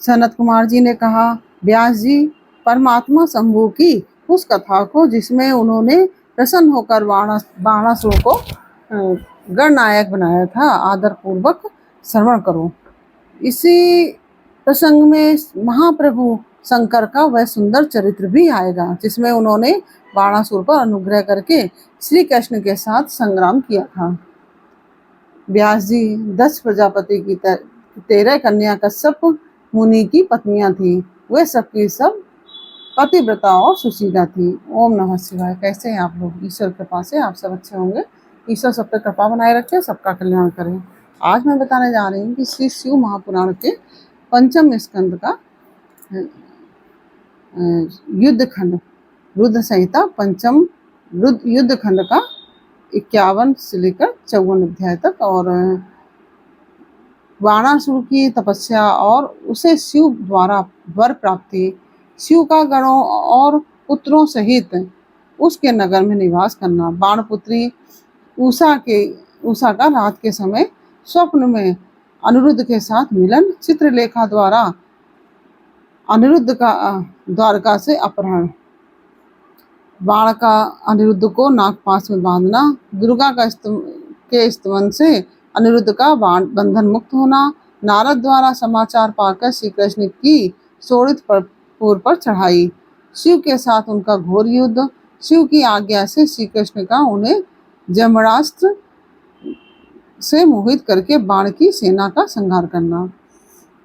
सनत कुमार जी ने कहा, व्यास जी, परमात्मा शंभु की उस कथा को जिसमें उन्होंने प्रसन्न होकर बाणासुर को गणनायक बनाया था, आदर पूर्वक श्रवण करो। इसी प्रसंग में महाप्रभु शंकर का वह सुंदर चरित्र भी आएगा जिसमें उन्होंने बाणासुर पर अनुग्रह करके श्री कृष्ण के साथ संग्राम किया था। व्यास जी, दक्ष प्रजापति की 13 कन्या कश्यप मुनि की पत्नियां थी। वे सबकी सब पतिव्रता और सुशीला थी। ओम नमः शिवाय। कैसे हैं आप लोग? ईश्वर कृपा से आप सब अच्छे होंगे। ईश्वर सब पे कृपा बनाए रखे, सबका कल्याण करें। आज मैं बताने जा रही हूँ कि श्री शिव महापुराण के पंचम स्कंद का युद्ध खंड, रुद्र संहिता पंचम युद्ध खंड का 51 से लेकर 54 अध्याय तक, और बाणासुर की तपस्या और उसे शिव द्वारा वर प्राप्ति, शिव का गणों और पुत्रों सहित उसके नगर में निवास करना, बाणपुत्री उषा का रात के समय स्वप्न में अनिरुद्ध के साथ मिलन, चित्रलेखा द्वारा अनिरुद्ध का द्वारका से अपहरण, बाण का अनिरुद्ध को नागपाश में बांधना, दुर्गा के स्तवन से अनिरुद्ध का बंधन मुक्त होना, नारद द्वारा समाचार पाकर श्री कृष्ण की शोणितपुर पर चढ़ाई, शिव के साथ उनका घोर युद्ध, शिव की आज्ञा से श्री कृष्ण का उन्हें जमरास्त्र से मोहित करके बाण की सेना का संहार करना।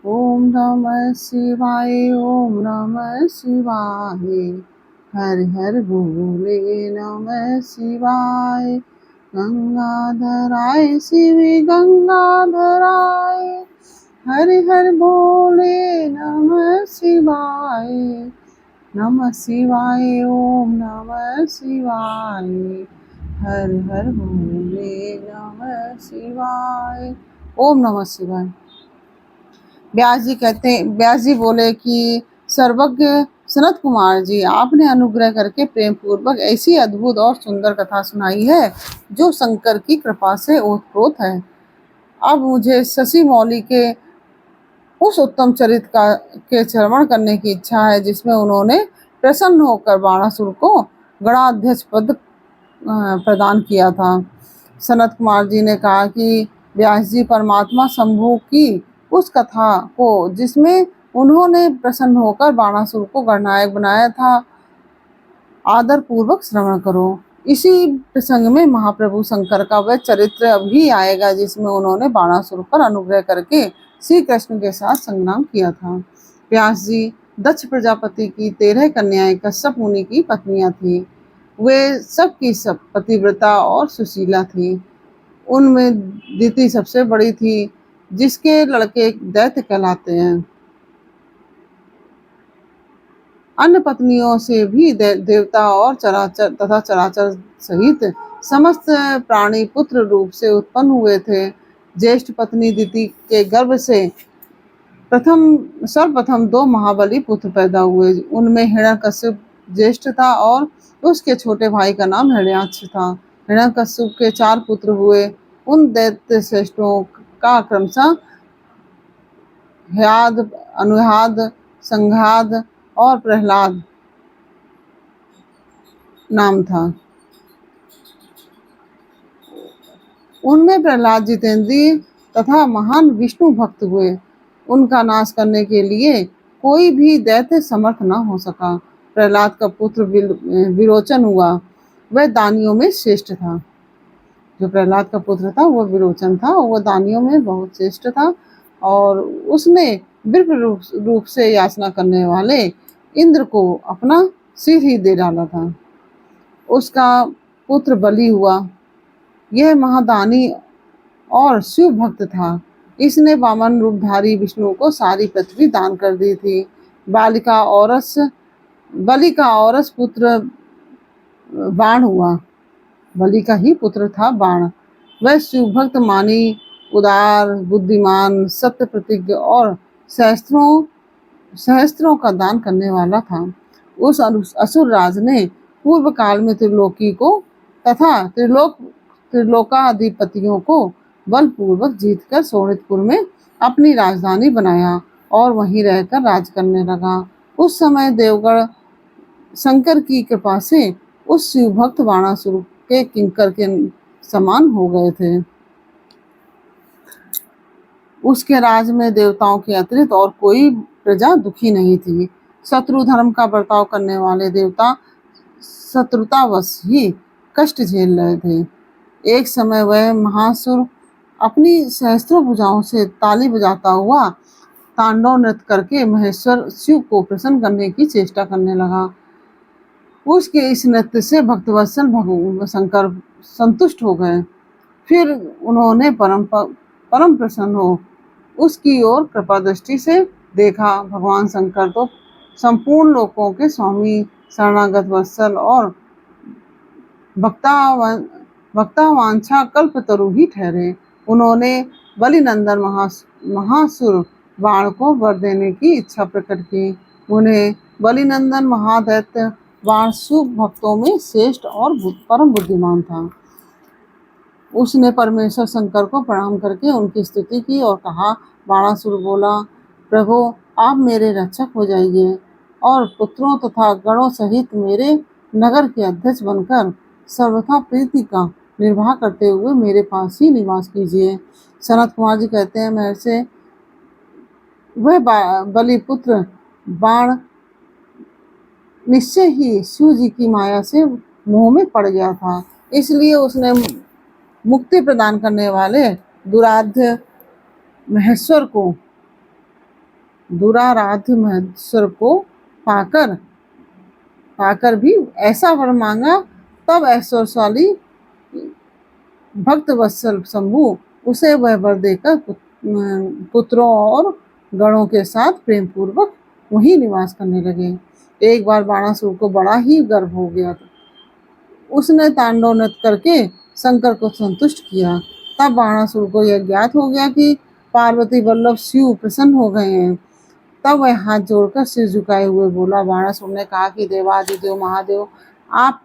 ओम नमः शिवाय, ओम नमः शिवाय, हर हर भोले नमः शिवाय, गंगाधराय शिव गंगाधराय, हर हर भोले नमः शिवाय, नमः शिवाय, ओम नमः शिवाय, हर हर भोले नमः शिवाय। ओम नमः शिवाय। व्यास जी बोले कि सर्वज्ञ सनत कुमार जी, आपने अनुग्रह करके प्रेम पूर्वक ऐसी अद्भुत और सुंदर कथा सुनाई है जो शंकर की कृपा से ओतप्रोत है। अब मुझे शशि मौली के उस उत्तम चरित्र के श्रवण करने की इच्छा है जिसमें उन्होंने प्रसन्न होकर बाणासुर को गणाध्यक्ष पद प्रदान किया था। सनत कुमार जी ने कहा कि व्यास जी, परमात्मा शंभु की उस कथा को जिसमें उन्होंने प्रसन्न होकर बाणासुर को गणनायक बनाया था, आदर पूर्वक श्रवण करो। इसी प्रसंग में महाप्रभु शंकर का वह चरित्र अभी आएगा जिसमें उन्होंने बाणासुर पर अनुग्रह करके श्री कृष्ण के साथ संग्राम किया था। व्यास जी, दक्ष प्रजापति की 13 कन्याएं कश्यप मुनि की पत्नियां थी। वे सब की सब पतिव्रता और सुशीला थी। उनमें दिति सबसे बड़ी थी, जिसके लड़के दैत्य कहलाते हैं। अन्य पत्नियों से भी देवता और चराचर सहित समस्त प्राणी पुत्र रूप से उत्पन्न हुए थे। ज्येष्ठ पत्नी दिति के गर्भ से सर्वप्रथम 2 महाबली पुत्र पैदा हुए। उनमें हिरण्यकश्यप ज्येष्ठ था और उसके छोटे भाई का नाम हिरण्याक्ष था। हिरण्यकश्यप के 4 पुत्र हुए। उन दैत्य श्रेष्ठों का क्रमशः ह्याद, अनुह्याद, संघाद और प्रहलाद नाम था। उनमें प्रहलाद जितेंद्रिय तथा महान विष्णु भक्त हुए। उनका नाश करने के लिए कोई भी दैत्य समर्थ न हो सका। प्रहलाद का पुत्र विरोचन हुआ। वह दानियों में श्रेष्ठ था। जो प्रहलाद का पुत्र था वह विरोचन था, वह दानियों में बहुत श्रेष्ठ था और उसने विप्र रूप से याचना करने वाले इंद्र को अपना सिर ही दे डाला था। उसका पुत्र बलि हुआ। यह महादानी और शिव भक्त था। इसने वामन रूपधारी विष्णु को सारी पृथ्वी दान कर दी थी। बलि का औरस पुत्र बाण हुआ। बलि का ही पुत्र था बाण। वह शिव भक्त, मानी, उदार, बुद्धिमान, सत्य प्रतिज्ञ और सहस्त्रों का दान करने वाला था। उस असुर राज ने पूर्व काल में त्रिलोकी को तथा त्रिलोकाधिपतियों को बलपूर्वक जीतकर शोणितपुर में अपनी राजधानी बनाया और वहीं रहकर राज करने लगा। उस समय देवगढ़ शंकर की कृपा से उस शिव भक्त बाणासुर के किंकर के समान हो गए थे। उसके राज में देवताओं के अतिरिक्त और कोई प्रजा दुखी नहीं थी। शत्रु धर्म का बर्ताव करने वाले देवता शत्रुतावश ही कष्ट झेल रहे थे। एक समय वह महासुर अपनी सहस्त्रों भुजाओं से ताली बजाता हुआ तांडव नृत्य करके महेश्वर शिव को प्रसन्न करने की चेष्टा करने लगा। उसके इस नृत्य से भक्तवत्सल भगवान शंकर संतुष्ट हो गए। फिर उन्होंने परम प्रसन्न हो उसकी ओर कृपा दृष्टि से देखा। भगवान शंकर तो संपूर्ण लोकों के स्वामी, शरणागत वत्सल और भक्तावांछा कल्पतरु ही ठहरे। उन्होंने बलिनंदन महासुर बाण को वर देने की इच्छा प्रकट की। उन्हें बलिनंदन महादैत्य बाण शुभ भक्तों में श्रेष्ठ और परम बुद्धिमान था। उसने परमेश्वर शंकर को प्रणाम करके उनकी स्तुति की और कहा। बाणासुर बोला, प्रभु आप मेरे रक्षक हो जाइए और पुत्रों तथा गणों सहित मेरे नगर के अध्यक्ष बनकर सर्वथा प्रीति का निर्वाह करते हुए मेरे पास ही निवास कीजिए। सनत कुमार जी कहते हैं, मैं से वह बलिपुत्र बाण निश्चय ही शिव जी की माया से मोह में पड़ गया था, इसलिए उसने मुक्ति प्रदान करने वाले दुराराध्य महेश्वर को पाकर भी ऐसा वर मांगा। तब ऐश्वर्यशाली भक्त वत्सल शंभु उसे वह वर देकर पुत्रों और गणों के साथ प्रेम पूर्वक वहीं निवास करने लगे। एक बार बाणासुर को बड़ा ही गर्व हो गया था। उसने तांडव नृत्य करके शंकर को संतुष्ट किया। तब बाणासुर को यह ज्ञात हो गया कि पार्वती वल्लभ शिव प्रसन्न हो गए हैं। तब वह हाथ जोड़कर सिर झुकाए हुए बोला। बाणासुर ने कहा कि देवादिदेव महादेव, आप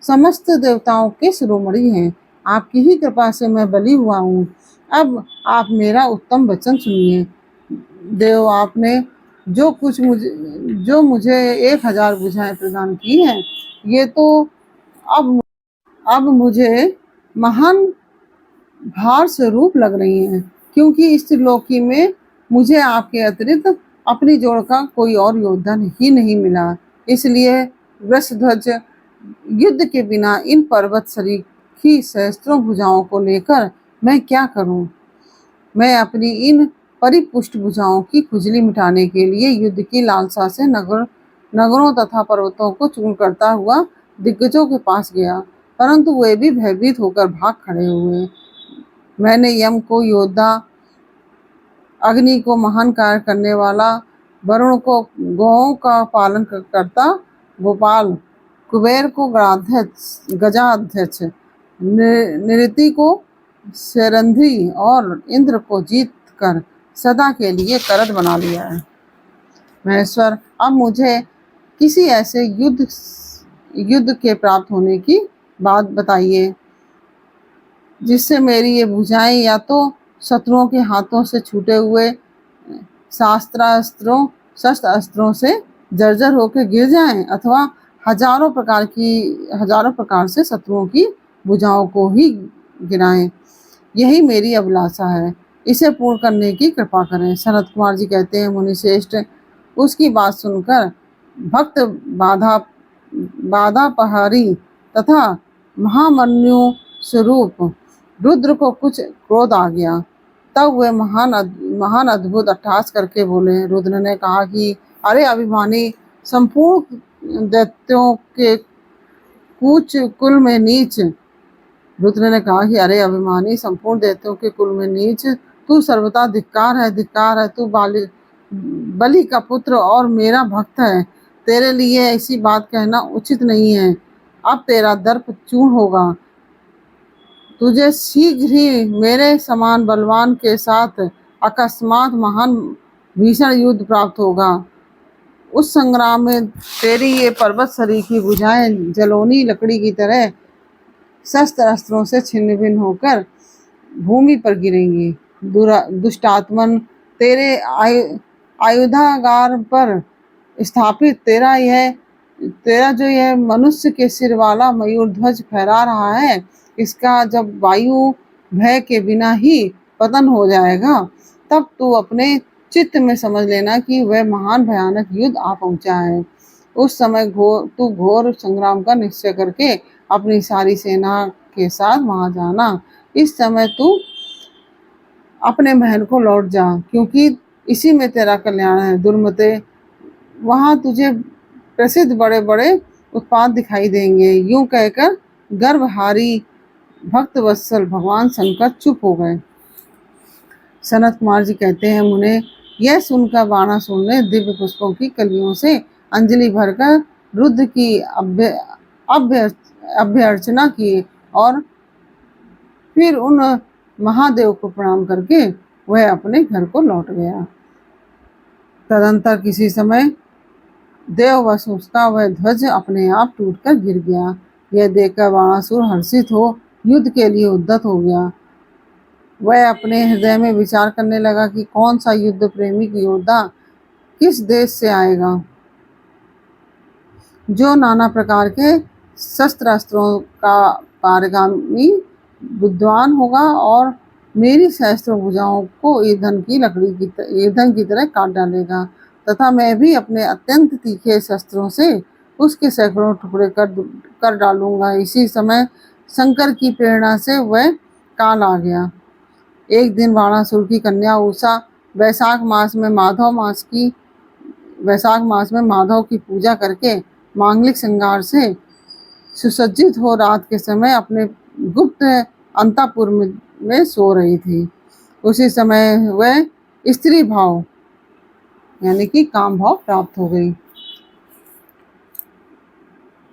समस्त देवताओं के शिरोमणि हैं। आपकी ही कृपा से मैं बलि हुआ हूँ। अब आप मेरा उत्तम वचन सुनिए। देव, आपने जो मुझे 1000 भुजाएं प्रदान की हैं, ये तो अब मुझे महान भार स्वरूप लग रही हैं, क्योंकि इस त्रिलोकी में मुझे आपके अतिरिक्त अपनी जोड़ का कोई और योद्धा ही नहीं मिला। इसलिए वृषध्वज, युद्ध के बिना इन पर्वत सरीखी सहस्त्रों भुजाओं को लेकर मैं क्या करूं? मैं अपनी इन परिपुष्ट भुजाओं की खुजली मिटाने के लिए युद्ध की लालसा से नगरों तथा पर्वतों को चूर्ण करता हुआ दिग्गजों के पास गया, परंतु वे भी भयभीत होकर भाग खड़े हुए। मैंने यम को योद्धा, अग्नि को महान कार्य करने वाला, वरुण को गौओं का पालन करता गोपाल, कुबेर को गजाध्यक्ष, निरति को सेरंधी और इंद्र को जीत कर सदा के लिए करद बना लिया है। महेश्वर, अब मुझे किसी ऐसे युद्ध के प्राप्त होने की बात बताइए जिससे मेरी ये भुजाएं या तो शत्रुओं के हाथों से छूटे हुए शस्त्र अस्त्रों से जर्जर होकर गिर जाएं, अथवा हजारों प्रकार से शत्रुओं की भुजाओं को ही गिराएं। यही मेरी अभिलाषा है, इसे पूर्ण करने की कृपा करें। सनत कुमार जी कहते हैं, मुनिश्रेष्ठ, उसकी बात सुनकर भक्त बाधापहारी तथा महामन्यु स्वरूप रुद्र को कुछ क्रोध आ गया। तब वे महान अद्भुत अट्टहास करके बोले। रुद्र ने कहा कि अरे अभिमानी, संपूर्ण दैत्यों के कुछ कुल में नीच। रुद्र ने कहा कि अरे अभिमानी, संपूर्ण दैत्यों के कुल में नीच, तू सर्वथा धिक्कार है। तू बलि का पुत्र और मेरा भक्त है। तेरे लिए ऐसी बात कहना उचित नहीं है। अब तेरा दर्प चूर्ण होगा। तुझे शीघ्र ही मेरे समान बलवान के साथ अकस्मात महान भीषण युद्ध प्राप्त होगा। उस संग्राम में तेरी ये पर्वत सरीखी भुजाएं जलोनी लकड़ी की तरह शस्त्र अस्त्रों से छिन्न भिन्न होकर भूमि पर गिरेंगी। दुष्टात्मन, आयुधागार पर स्थापित तेरा जो यह मनुष्य के सिर वाला मयूर ध्वज फहरा रहा है, इसका जब वायु भय के बिना ही पतन हो जाएगा, तब तू अपने चित्त में समझ लेना कि वह महान भयानक युद्ध आ पहुंचा है। उस समय तू घोर संग्राम का निश्चय करके अपनी सारी सेना के साथ वहां जाना। इस समय तू अपने महल को लौट जा, क्योंकि इसी में तेरा कल्याण है। दुर्मते, वहां तुझे प्रसिद्ध बड़े बड़े उत्पाद दिखाई देंगे। यूं कहकर गर्भहारी भक्त वत्सल भगवान शंकर चुप हो गए। सनत कुमार जी कहते हैं, मुने यह सुनकर बाणासुर ने दिव्य पुष्पों की कलियों से अंजलि भरकर रुद्र की अभ्यर्चना की और फिर उन महादेव को प्रणाम करके वह अपने घर को लौट गया। तदंतर किसी समय देववश उसका वह ध्वज अपने आप टूटकर गिर गया। यह देखकर बाणासुर हर्षित हो युद्ध के लिए उद्यत हो गया। वह अपने हृदय में विचार करने लगा कि कौन सा युद्ध प्रेमी योद्धा किस देश से आएगा, जो नाना प्रकार के शस्त्र अस्त्रों का पारगामी विद्वान होगा और मेरी सहस्त्रों भुजाओं को ईंधन की तरह काट डालेगा, तथा मैं भी अपने अत्यंत तीखे शस्त्रों से उसके सैकड़ों टुकड़े कर डालूंगा। इसी समय शंकर की प्रेरणा से वह काल आ गया। एक दिन बाणासुर की कन्या उषा वैशाख मास में माधव की पूजा करके मांगलिक श्रृंगार से सुसज्जित हो रात के समय अपने गुप्त अंतःपुर में सो रही थी। उसी समय वह स्त्री भाव यानी कि काम भाव प्राप्त हो गई।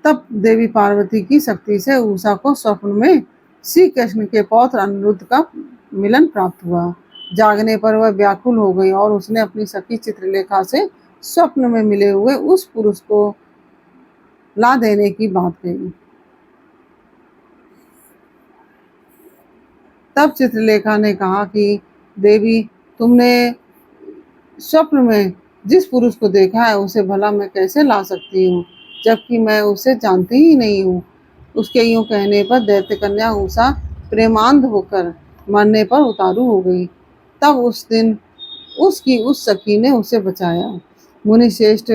तब देवी पार्वती की शक्ति से उषा को स्वप्न में श्री कृष्ण के पौत्र अनिरुद्ध का मिलन प्राप्त हुआ। जागने पर वह व्याकुल हो गई और उसने अपनी सखी चित्रलेखा से स्वप्न में मिले हुए उस पुरुष को ला देने की बात कही। तब चित्रलेखा ने कहा कि देवी, तुमने स्वप्न में जिस पुरुष को देखा है उसे भला मैं कैसे ला सकती हूँ, जबकि मैं उसे जानती ही नहीं हूँ। उसके यूं कहने पर दैत्य कन्या उषा प्रेमांध होकर मरने पर उतारू हो गई। तब उस दिन उसकी उस सखी ने उसे बचाया। मुनि श्रेष्ठ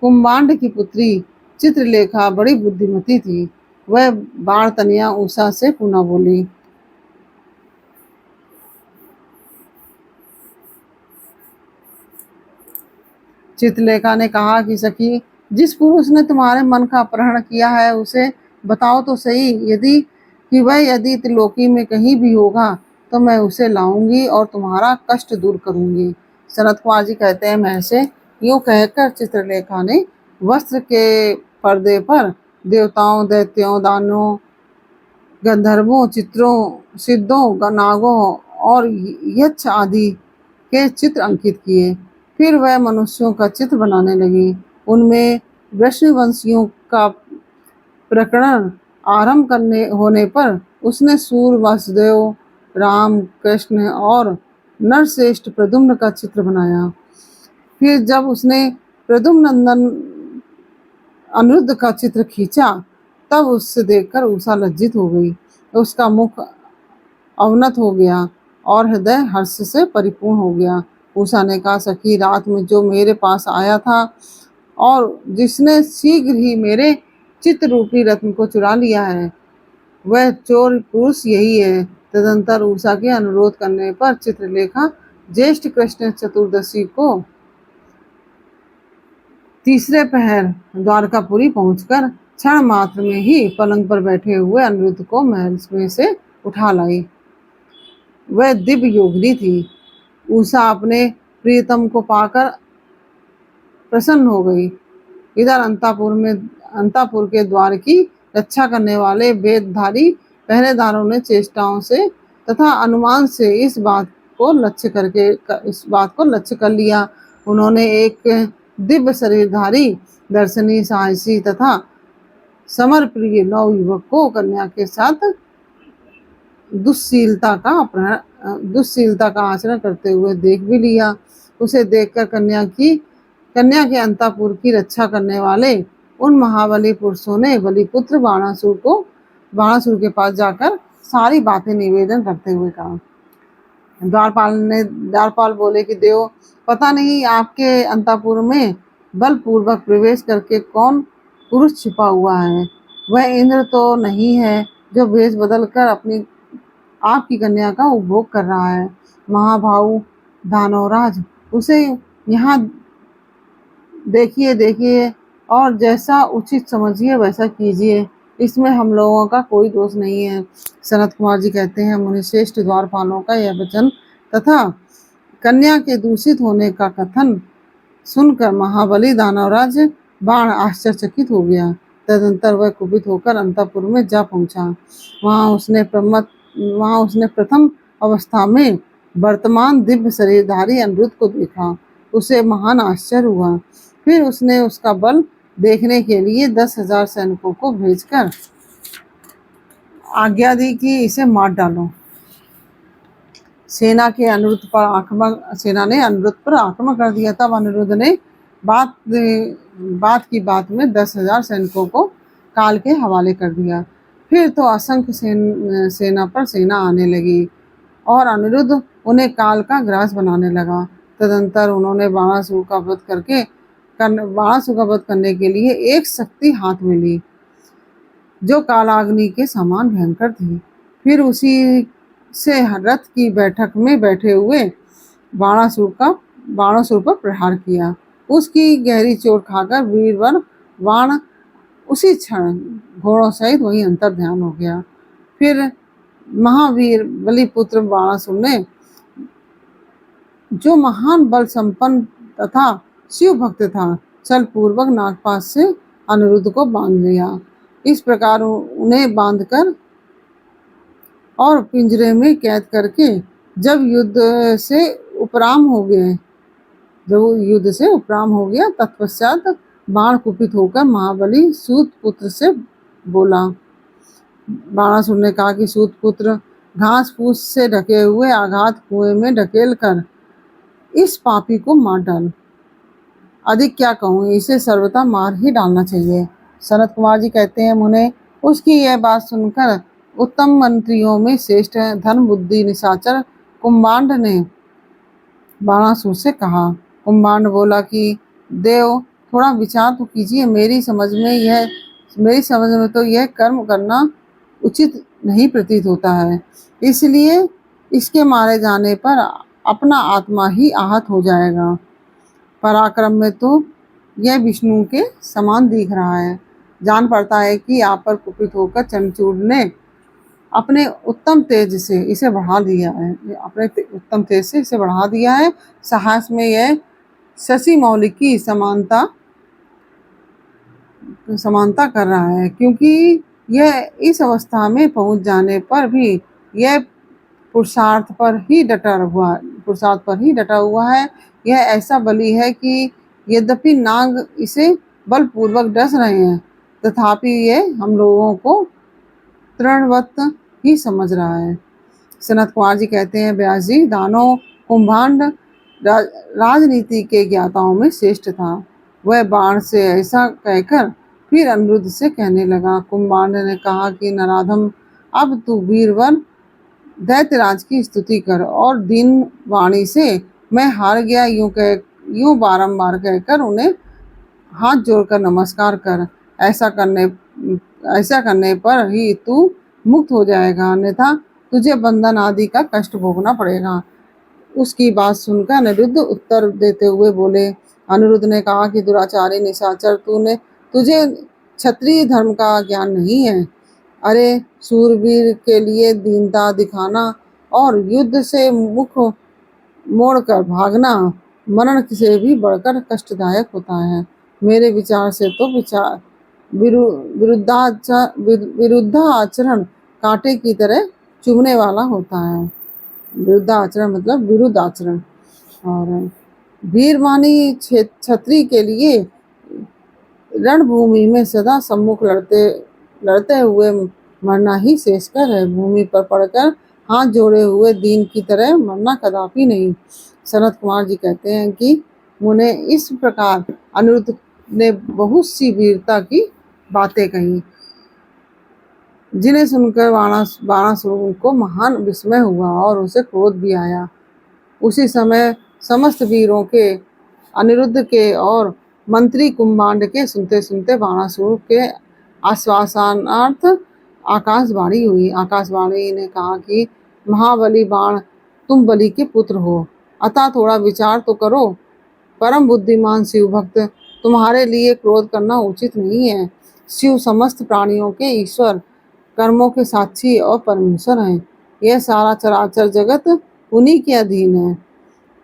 कुंभांड की पुत्री चित्रलेखा बड़ी बुद्धिमती थी। वह बाण तनिया उषा से पुनः बोली, चित्रलेखा ने कहा कि सखी, जिस पुरुष ने तुम्हारे मन का अपहरण किया है उसे बताओ तो सही। यदि त्रिलोकी में कहीं भी होगा तो मैं उसे लाऊंगी और तुम्हारा कष्ट दूर करूंगी। सनत कुमार जी कहते हैं, महर्षि, यूं कहकर चित्रलेखा ने वस्त्र के पर्दे पर देवताओं, दैत्यों, दानवों, गंधर्वों, सिद्धों, नागों और यक्ष आदि के चित्र अंकित किए। फिर वह मनुष्यों का चित्र बनाने लगी। उनमें वृषवंशियों का प्रकरण आरंभ होने पर उसने सूर, वासुदेव, राम, कृष्ण और नरश्रेष्ठ प्रद्युम्न का चित्र बनाया। फिर जब उसने प्रद्युम्न नंदन अनिरुद्ध का चित्र खींचा, तब उससे देखकर उषा लज्जित हो गई। उसका मुख अवनत हो गया और हृदय हर्ष से परिपूर्ण हो गया। उषा ने कहा, सखी, रात में जो मेरे पास आया था और जिसने शीघ्र ही मेरे चित्त रूपी रत्न को चुरा लिया है, वह चोर पुरुष यही है। तदंतर उषा के अनुरोध करने पर चित्रलेखा ज्येष्ठ कृष्ण चतुर्दशी को तीसरे पहर द्वारकापुरी पहुंचकर क्षण मात्र में ही पलंग पर बैठे हुए अनिरुद्ध को महल में से उठा लाई। वह दिव्य योगिनी थी। उषा अपने प्रियतम को पाकर प्रसन्न हो गई। इधर अंतापुर के द्वार की रक्षा करने वाले वेदधारी पहरेदारों ने चेष्टाओं से तथा अनुमान से इस बात को लक्ष्य कर लिया। उन्होंने एक दिव्य शरीरधारी, दर्शनीय, साहसी तथा समरप्रिय नवयुवक को कन्या के साथ दुश्शीलता का आचरण करते हुए देख भी लिया। उसे देखकर कन्या के अंतःपुर की रक्षा करने वाले उन महाबली पुरुषों ने बलिपुत्र बाणासुर के पास जाकर सारी बातें निवेदन करते हुए कहा। द्वारपाल बोले कि देव, पता नहीं आपके अंतःपुर में बलपूर्वक प्रवेश करके कौन पुरुष छिपा हुआ है। वह इंद्र तो नहीं है जो वेश बदल कर आपकी कन्या का उपभोग कर रहा है। महाभाऊ दानवराज, उसे यहाँ देखिए और जैसा उचित समझिए वैसा कीजिए, इसमें हम लोगों का कोई दोष नहीं है। सनत कुमार जी कहते हैं, मुनिश्रेष्ठ द्वारपालों का यह वचन तथा कन्या के दूषित होने का कथन सुनकर महाबली दानवराज बाण आश्चर्यचकित हो गया। तदंतर वह कुपित होकर अंतःपुर में जा पहुंचा। वहां उसने प्रथम अवस्था में वर्तमान दिव्य शरीरधारी अनिरुद्ध को देखा। उसे महान आश्चर्य हुआ। फिर उसने उसका बल देखने के लिए 10,000 सैनिकों को भेजकर आज्ञा दी कि इसे मार डालो। सेना ने अनिरुद्ध पर आक्रमण कर दिया। तब अनिरुद्ध ने बात में 10,000 सैनिकों को काल के हवाले कर दिया। फिर तो असंख्य सेना पर सेना आने लगी और अनिरुद्ध उन्हें काल का ग्रास बनाने लगा। तदंतर उन्होंने बाणासुर का वध करने के लिए एक शक्ति हाथ में ली जो कालाग्नि के समान भयंकर थी। फिर उसी से रथ की बैठक में बैठे हुए बाणासुर पर प्रहार किया। उसकी गहरी चोट खाकर वीरवर बाण उसी क्षण घोड़ों सहित वहीं अंतर्ध्यान हो गया। फिर महावीर बलिपुत्र बाणासुर ने, जो महान बल संपन्न तथा शिव भक्त था, छल पूर्वक नागपाश से अनिरुद्ध को बांध लिया। इस प्रकार उन्हें बांधकर और पिंजरे में कैद करके जब युद्ध से उपराम हो गया तत्पश्चात बाण कुपित होकर महाबली सूत पुत्र से बोला। बाणासुर ने कहा कि सूत पुत्र, घास फूस से ढके हुए आघात कुएं में ढकेल कर इस पापी को मार डाल। अधिक क्या कहूँ, इसे सर्वथा मार ही डालना चाहिए। सनत कुमार जी कहते हैं, मुने, उसकी यह बात सुनकर उत्तम मंत्रियों में श्रेष्ठ धर्म बुद्धि निशाचर कुंभांड ने बाणासुर से कहा। कुंभांड बोला कि देव, थोड़ा विचार तो कीजिए। मेरी समझ में तो यह कर्म करना उचित नहीं प्रतीत होता है। इसलिए इसके मारे जाने पर अपना आत्मा ही आहत हो जाएगा। पराक्रम में तो यह विष्णु के समान दिख रहा है। जान पड़ता है कि आप पर कुपित होकर चंद्रचूड़ ने अपने उत्तम तेज से इसे बढ़ा दिया है। साहस में यह शशि मौली की समानता कर रहा है, क्योंकि यह इस अवस्था में पहुंच जाने पर भी यह पुरुषार्थ पर ही डटा हुआ है। यह ऐसा बली है कि यद्यपि नाग इसे बलपूर्वक डस रहे हैं, तथापि यह हम लोगों को तृणवत ही समझ रहा है। सनत कुमार जी कहते हैं, व्यास जी, दानव कुंभांड राजनीति के ज्ञाताओं में श्रेष्ठ था। वह बाण से ऐसा कहकर फिर अनिरुद्ध से कहने लगा। कुंभांड ने कहा कि नराधम, अब तू वीरवर दैत्यराज की स्तुति कर और दीन वाणी से मैं हार गया यूं बारंबार कहकर उन्हें हाथ जोड़कर नमस्कार कर। ऐसा करने पर ही तू मुक्त हो जाएगा, अन्यथा तुझे बंधन आदि का कष्ट भोगना पड़ेगा। उसकी बात सुनकर अनिरुद्ध उत्तर देते हुए बोले। अनिरुद्ध ने कहा कि दुराचारी निशाचर, तुझे क्षत्रिय धर्म का ज्ञान नहीं है। अरे, सूरवीर के लिए दीनता दिखाना और युद्ध से मुख मोड़कर भागना मरण से भी बढ़कर कष्टदायक होता है। मेरे विचार से तो विरुद्धाचरण कांटे की तरह चुभने वाला होता है। विरुद्धाचरण मतलब विरुद्ध आचरण। और वीरवानी क्षत्रिय के लिए रणभूमि में सदा सम्मुख लड़ते हुए मरना ही श्रेष्ठकर है। भूमि पर पड़कर हाथ जोड़े हुए दीन की तरह मरना कदापि नहीं। सनत कुमार जी कहते हैं कि मुने इस प्रकार अनिरुद्ध ने बहुत सी वीरता की बातें कही, जिन्हें सुनकर बाणासुर को महान विस्मय हुआ और उसे क्रोध भी आया। उसी समय समस्त वीरों के, अनिरुद्ध के और मंत्री कुंभांड के सुनते सुनते बाणासुर के आश्वासनार्थ आकाशवाणी हुई। आकाशवाणी ने कहा कि महाबली बाण, तुम बलि के पुत्र हो, अतः थोड़ा विचार तो करो। परम बुद्धिमान शिव भक्त, तुम्हारे लिए क्रोध करना उचित नहीं है। शिव समस्त प्राणियों के ईश्वर, कर्मों के साक्षी और परमेश्वर हैं। यह सारा चराचर जगत उन्हीं के अधीन है।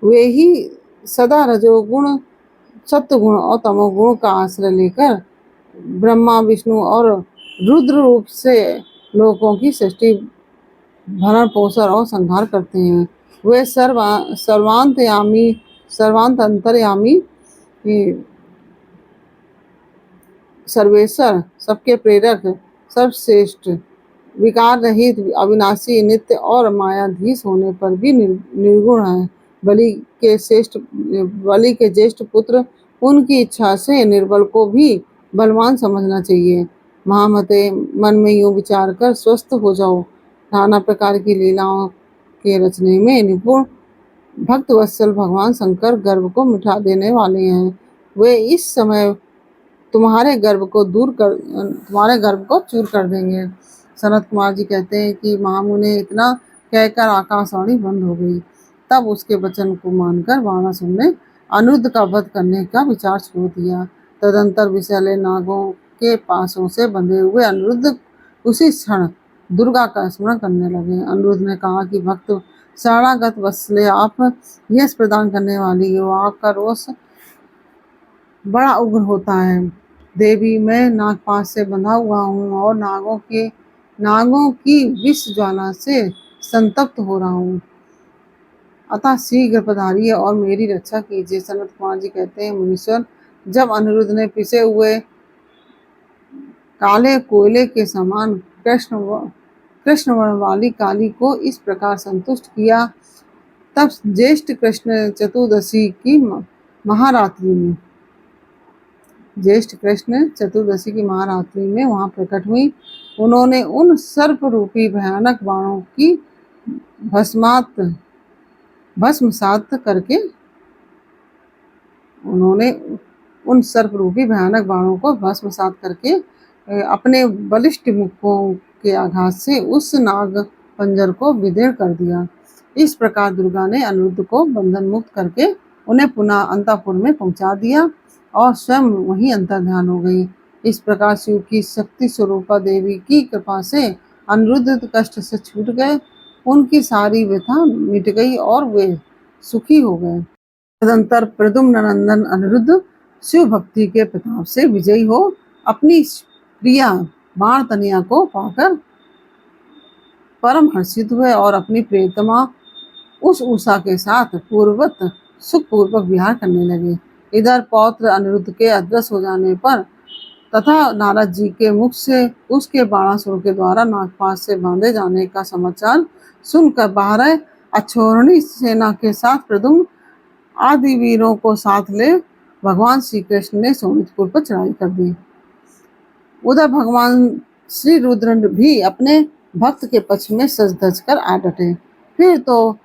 वे ही सदा रजोगुण, सत्वगुण और तमोगुण का आश्रय लेकर ब्रह्मा, विष्णु और रुद्र रूप से लोगों की सृष्टि, भरण पोषण और संहार करते हैं। वे सर्वांत अंतर्यामी, सर्वेश्वर, सबके प्रेरक, सर्वश्रेष्ठ, विकार रहित, अविनाशी, नित्य और मायाधीश होने पर भी निर्गुण है। बलि के ज्येष्ठ पुत्र, उनकी इच्छा से निर्बल को भी बलवान समझना चाहिए। महामते, मन में यूं विचार कर स्वस्थ हो जाओ। नाना प्रकार की लीलाओं के रचने में निपुण भक्त वत्सल भगवान शंकर गर्भ को मिटा देने वाले हैं। वे इस समय तुम्हारे गर्भ को चूर कर देंगे। सनत कुमार जी कहते हैं कि महामुनि ने इतना कहकर आकाशवाणी बंद हो गई। तब उसके वचन को मानकर बाणासुर ने अनिरुद्ध का वध करने का विचार छोड़ दिया। तदंतर विषैले नागों के पासों से बंधे हुए अनिरुद्ध उसी क्षण दुर्गा का स्मरण करने लगे। अनिरुद्ध ने कहा कि भक्त शरणागत वत्सले, आप यश प्रदान करने वाली हो। आपका रोष बड़ा उग्र होता है। देवी, मैं नागपाश से बंधा हुआ हूँ और नागों की विष ज्वाला से संतप्त हो रहा हूँ, अतः शीघ्र पधारिए और मेरी रक्षा कीजिए। सनत कुमार जी कहते हैं, मुनीश्वर, जब अनिरुद्ध ने पिसे हुए काले कोयले के समान कृष्ण वर्ण वाली काली को इस प्रकार संतुष्ट किया, तब ज्येष्ठ कृष्ण चतुर्दशी की महारात्रि में वहां प्रकट हुई। उन्होंने उन सर्प रूपी भयानक बाणों की भस्मसात करके अपने बलिष्ठ मुखों के आघात से उस नाग पंजर को विदीर्ण कर दिया। इस प्रकार दुर्गा ने अनिरुद्ध को बंधन मुक्त करके उन्हें पुनः अंतःपुर में पहुंचा दिया और स्वयं वहीं अंतर्ध्यान हो गई। इस प्रकार शिव की शक्ति स्वरूपा देवी की कृपा से अनिरुद्ध कष्ट से छूट गए, उनकी सारी व्यथा मिट गई और वे सुखी हो गए। तदंतर प्रद्युम्न नंदन अनिरुद्ध शिव भक्ति के प्रताप से विजयी हो अपनी प्रिया बाण तनया को पाकर परम हर्षित हुए और अपनी प्रियतमा उस उषा के साथ पूर्ववत सुखपूर्वक विहार करने लगे। इधर पौत्र अनिरुद्ध के अदृश्य हो जाने पर तथा नारद जी के मुख से उसके बाणासुर के द्वारा नागपाश से बांधे जाने का समाचार सुनकर 12 अक्षौहिणी सेना के साथ प्रद्युम्न आदि वीरों को साथ ले भगवान श्री कृष्ण ने शोणितपुर पर चढ़ाई कर दी। उधर भगवान श्री रुद्र भी अपने भक्त के पक्ष में सज धज कर आ डटे। फिर तो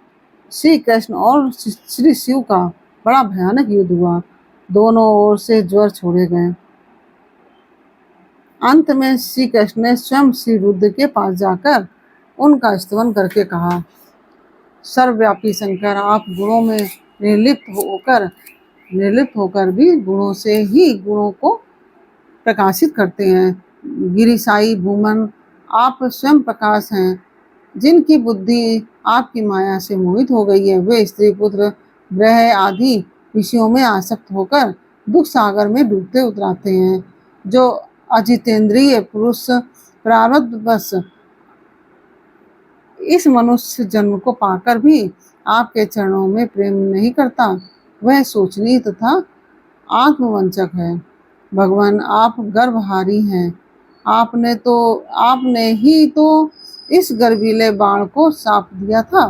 श्री कृष्ण और श्री शिव का बड़ा भयानक युद्ध हुआ। दोनों ओर से ज्वर छोड़े गए। अंत में श्री कृष्ण ने स्वयं श्री रुद्र के पास जाकर उनका स्तवन करके कहा, सर्वव्यापी शंकर, आप गुणों में निर्लिप्त होकर भी गुणों से ही गुणों को प्रकाशित करते हैं। गिरिशाई भूमन, आप स्वयं प्रकाश हैं। जिनकी बुद्धि आपकी माया से मोहित हो गई है, वे स्त्री पुत्र, ग्रह आदि विषयों में आसक्त होकर दुख सागर में डूबते उतराते हैं। जो अजितेंद्रिय पुरुष प्रारब्धवश इस मनुष्य जन्म को पाकर भी आपके चरणों में प्रेम नहीं करता, वह शोचनीय तथा आत्मवंचक है। भगवान, आप गर्भहारी हैं। आपने ही तो इस गर्वीले बाण को साप दिया था।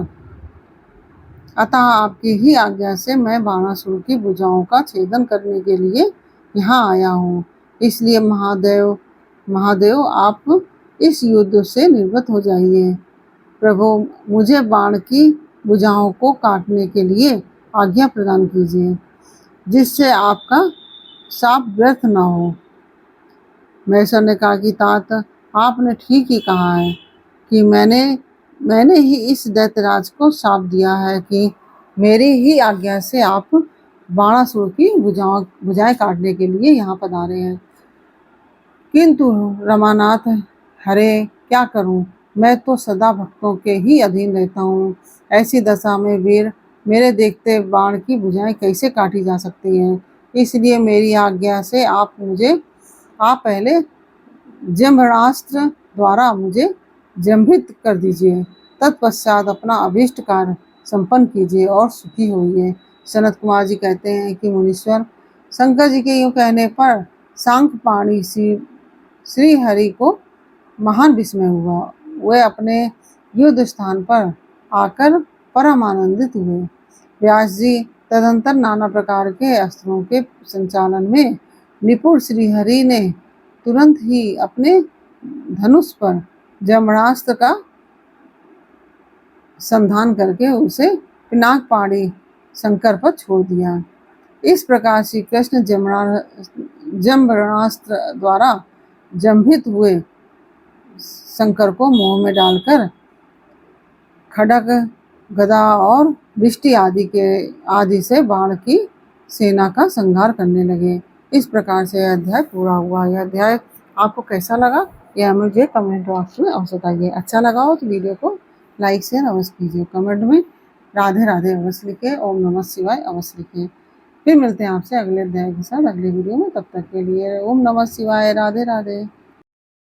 अतः आपकी ही आज्ञा से मैं बाणासुर की भुजाओं का छेदन करने के लिए यहाँ आया हूँ। इसलिए महादेव आप इस युद्ध से निर्वृत्त हो जाइए। प्रभु, मुझे बाण की भुजाओं को काटने के लिए आज्ञा प्रदान कीजिए, जिससे आपका शाप व्यर्थ न हो। महेश्वर ने कहा कि तात, आपने ठीक ही कहा है कि मैंने ही इस दैत्यराज को शाप दिया है कि मेरी ही आज्ञा से आप बाणासुर की भुजाएं काटने के लिए यहाँ पधारे हैं। किंतु रमानाथ, हरे क्या करूं, मैं तो सदा भक्तों के ही अधीन रहता हूँ। ऐसी दशा में वीर मेरे देखते बाण की भुजाएं कैसे काटी जा सकती हैं। इसलिए मेरी आज्ञा से आप पहले जम्भणास्त्र द्वारा मुझे जंभित कर दीजिए। तत्पश्चात अपना अभीष्ट कार्य संपन्न कीजिए और सुखी होइए। सनत कुमार जी कहते हैं कि मुनीश्वर, शंकर जी के यूं कहने पर सांख्यपाणी श्री हरि को महान विस्मय हुआ। वे अपने युद्ध स्थान पर आकर परम आनंदित हुए। व्यास जी तदंतर नाना प्रकार के अस्त्रों के संचालन में निपुण श्री हरि ने तुरंत ही अपने धनुष पर जमणास्त्र का संधान करके उसे पिनाकपाणी शंकर पर छोड़ दिया। इस प्रकार श्री कृष्ण जम्बरणास्त्र द्वारा जंभित हुए शंकर को मोह में डालकर खड्ग, गदा और वृष्टि आदि से बाण की सेना का संहार करने लगे। इस प्रकार से यह अध्याय पूरा हुआ। यह अध्याय आपको कैसा लगा यह मुझे कमेंट बॉक्स में अवश्य बताइए। अच्छा लगा हो तो वीडियो को लाइक शेयर अवश्य कीजिए। कमेंट में राधे राधे अवश्य लिखें, ओम नमः शिवाय अवश्य लिखें। फिर मिलते हैं आपसे अगले अध्याय के साथ अगले वीडियो में। तब तक के लिए ओम नमः शिवाय, राधे राधे।